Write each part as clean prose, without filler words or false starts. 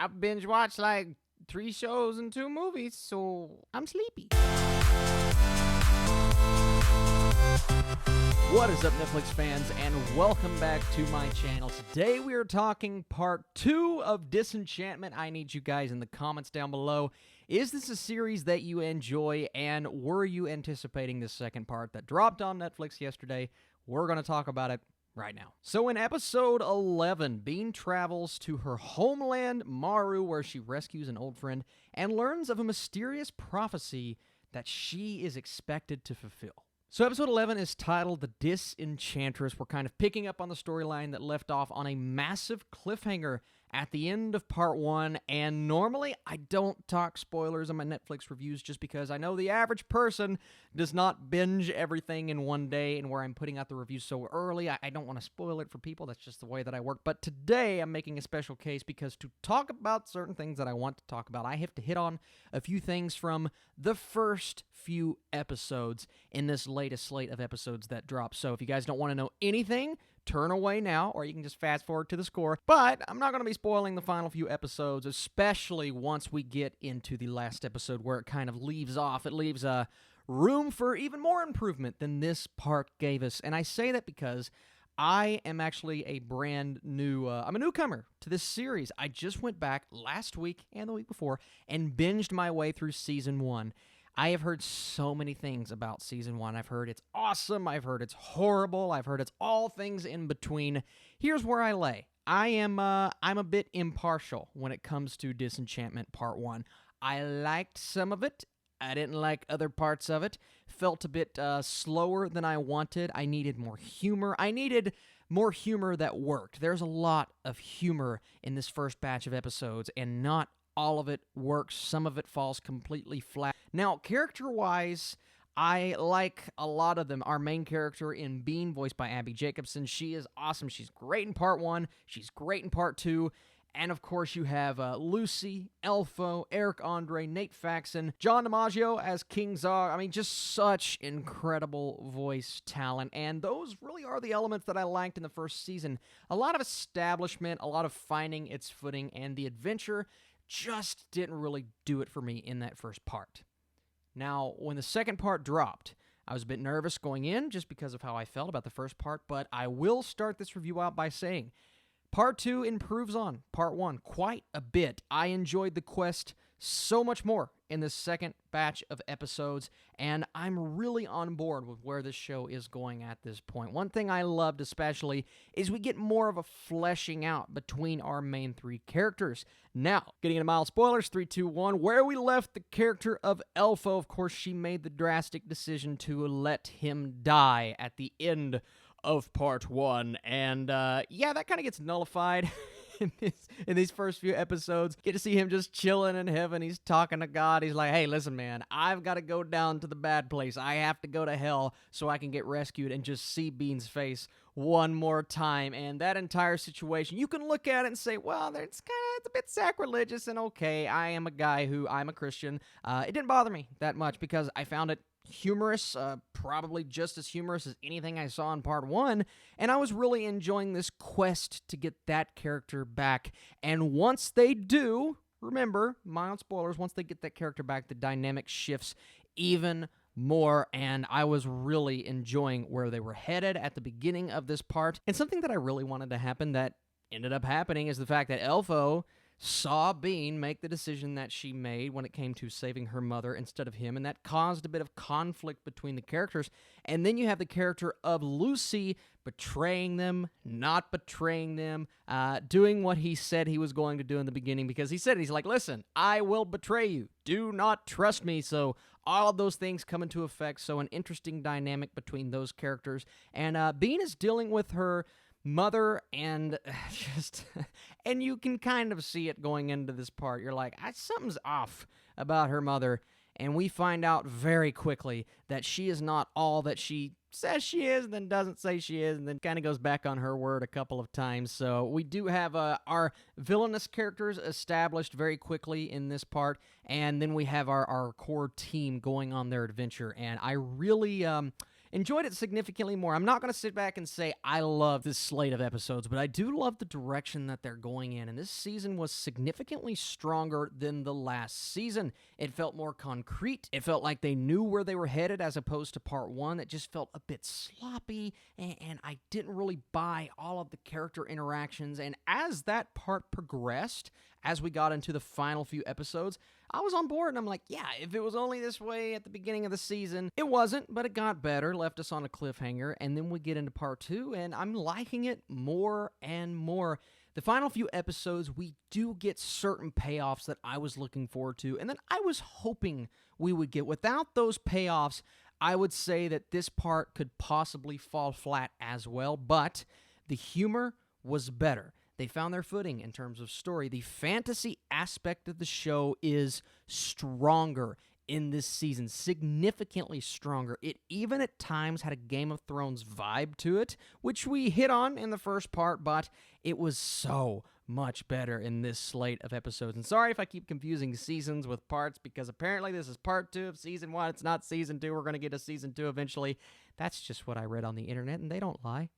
I binge watched like 3 shows and 2 movies, so I'm sleepy. What is up, Netflix fans, and welcome back to my channel. Today we are talking part 2 of Disenchantment. I need you guys in the comments down below. Is this a series that you enjoy, and were you anticipating the second part that dropped on Netflix yesterday? We're going to talk about it right now. So in episode 11, Bean travels to her homeland, Maru, where she rescues an old friend and learns of a mysterious prophecy that she is expected to fulfill. So episode 11 is titled The Disenchantress. We're kind of picking up on the storyline that left off on a massive cliffhanger at the end of part 1, and normally I don't talk spoilers on my Netflix reviews just because I know the average person does not binge everything in one day, and where I'm putting out the reviews so early, I don't want to spoil it for people. That's just the way that I work. But today I'm making a special case because to talk about certain things that I want to talk about, I have to hit on a few things from the first few episodes in this latest slate of episodes that dropped. So if you guys don't want to know anything, turn away now, or you can just fast forward to the score. But I'm not going to be spoiling the final few episodes, especially once we get into the last episode where it kind of leaves off. It leaves room for even more improvement than this part gave us. And I say that because I am actually a brand new, I'm a newcomer to this series. I just went back last week and the week before and binged my way through season 1. I have heard so many things about season 1. I've heard it's awesome. I've heard it's horrible. I've heard it's all things in between. Here's where I lay. I'm a bit impartial when it comes to Disenchantment Part 1. I liked some of it. I didn't like other parts of it. Felt a bit slower than I wanted. I needed more humor. I needed more humor that worked. There's a lot of humor in this first batch of episodes, and not all of it works. Some of it falls completely flat. Now, character-wise, I like a lot of them. Our main character in Bean, voiced by Abby Jacobson, she is awesome. She's great in part 1. She's great in part 2. And, of course, you have Lucy, Elfo, Eric Andre, Nate Faxon, John DiMaggio as King Zog. I mean, just such incredible voice talent. And those really are the elements that I liked in the first season. A lot of establishment, a lot of finding its footing, and the adventure just didn't really do it for me in that first part. Now, when the second part dropped, I was a bit nervous going in just because of how I felt about the first part, but I will start this review out by saying Part 2 improves on Part 1 quite a bit. I enjoyed the quest so much more in the second batch of episodes, and I'm really on board with where this show is going at this point. One thing I loved especially is we get more of a fleshing out between our main 3 characters. Now, getting into mild spoilers, 3, 2, 1, where we left the character of Elfo, of course, she made the drastic decision to let him die at the end of part 1, and yeah, that kind of gets nullified in these first few episodes. Get to see him just chilling in heaven. He's talking to God. He's like, hey, listen, man, I've got to go down to the bad place. I have to go to hell so I can get rescued, and just see Bean's face one more time. And that entire situation, you can look at it and say, well, it's a bit sacrilegious, and okay, I'm a Christian. It didn't bother me that much because I found it humorous, probably just as humorous as anything I saw in part 1, and I was really enjoying this quest to get that character back. And once they do, remember, mild spoilers, once they get that character back, the dynamic shifts even more, and I was really enjoying where they were headed at the beginning of this part. And something that I really wanted to happen that ended up happening is the fact that Elfo saw Bean make the decision that she made when it came to saving her mother instead of him, and that caused a bit of conflict between the characters. And then you have the character of Lucy betraying them, not betraying them, doing what he said he was going to do in the beginning, because he's like, listen, I will betray you. Do not trust me. So all of those things come into effect. So an interesting dynamic between those characters. And Bean is dealing with her mother, and and you can kind of see it going into this part. You're like, something's off about her mother, and we find out very quickly that she is not all that she says she is, and then doesn't say she is, and then kind of goes back on her word a couple of times. So we do have our villainous characters established very quickly in this part, and then we have our core team going on their adventure, and I really enjoyed it significantly more. I'm not going to sit back and say I love this slate of episodes, but I do love the direction that they're going in, and this season was significantly stronger than the last season. It felt more concrete. It felt like they knew where they were headed as opposed to part one that just felt a bit sloppy, and I didn't really buy all of the character interactions, and as that part progressed, as we got into the final few episodes, I was on board, and I'm like, yeah, if it was only this way at the beginning of the season, it wasn't, but it got better, left us on a cliffhanger, and then we get into part two, and I'm liking it more and more. The final few episodes, we do get certain payoffs that I was looking forward to, and that I was hoping we would get. Without those payoffs, I would say that this part could possibly fall flat as well, but the humor was better. They found their footing in terms of story. The fantasy aspect of the show is stronger in this season, significantly stronger. It even at times had a Game of Thrones vibe to it, which we hit on in the first part, but it was so much better in this slate of episodes. And sorry if I keep confusing seasons with parts, because apparently this is part 2 of season 1. It's not season 2. We're going to get to season 2 eventually. That's just what I read on the internet, and they don't lie,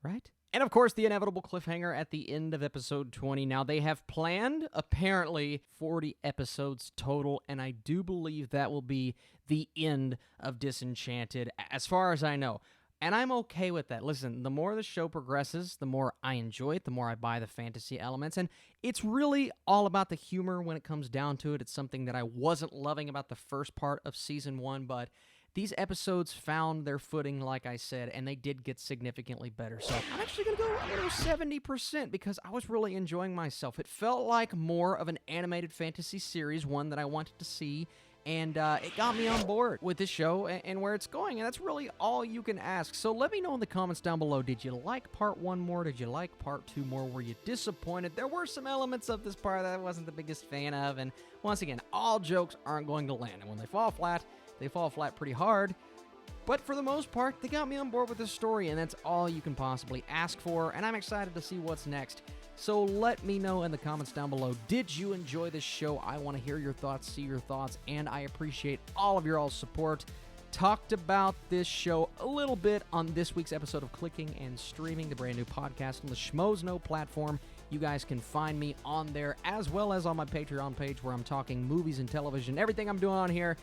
right? And of course, the inevitable cliffhanger at the end of episode 20. Now, they have planned, apparently, 40 episodes total, and I do believe that will be the end of Disenchanted, as far as I know. And I'm okay with that. Listen, the more the show progresses, the more I enjoy it, the more I buy the fantasy elements, and it's really all about the humor when it comes down to it. It's something that I wasn't loving about the first part of season 1, but these episodes found their footing, like I said, and they did get significantly better. So I'm actually going to go 70% because I was really enjoying myself. It felt like more of an animated fantasy series, one that I wanted to see, and it got me on board with this show and where it's going, and that's really all you can ask. So let me know in the comments down below, did you like part 1 more? Did you like part 2 more? Were you disappointed? There were some elements of this part that I wasn't the biggest fan of, and once again, all jokes aren't going to land, and when they fall flat pretty hard, but for the most part, they got me on board with the story, and that's all you can possibly ask for, and I'm excited to see what's next. So let me know in the comments down below, did you enjoy this show? I want to hear your thoughts, see your thoughts, and I appreciate all of your all's support. Talked about this show a little bit on this week's episode of Clicking and Streaming, the brand new podcast on the Schmoes Know platform. You guys can find me on there, as well as on my Patreon page, where I'm talking movies and television, everything I'm doing on here,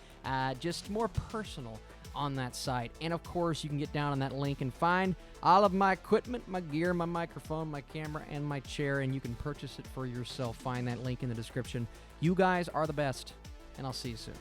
just more personal on that site. And of course, you can get down on that link and find all of my equipment, my gear, my microphone, my camera, and my chair, and you can purchase it for yourself. Find that link in the description. You guys are the best, and I'll see you soon.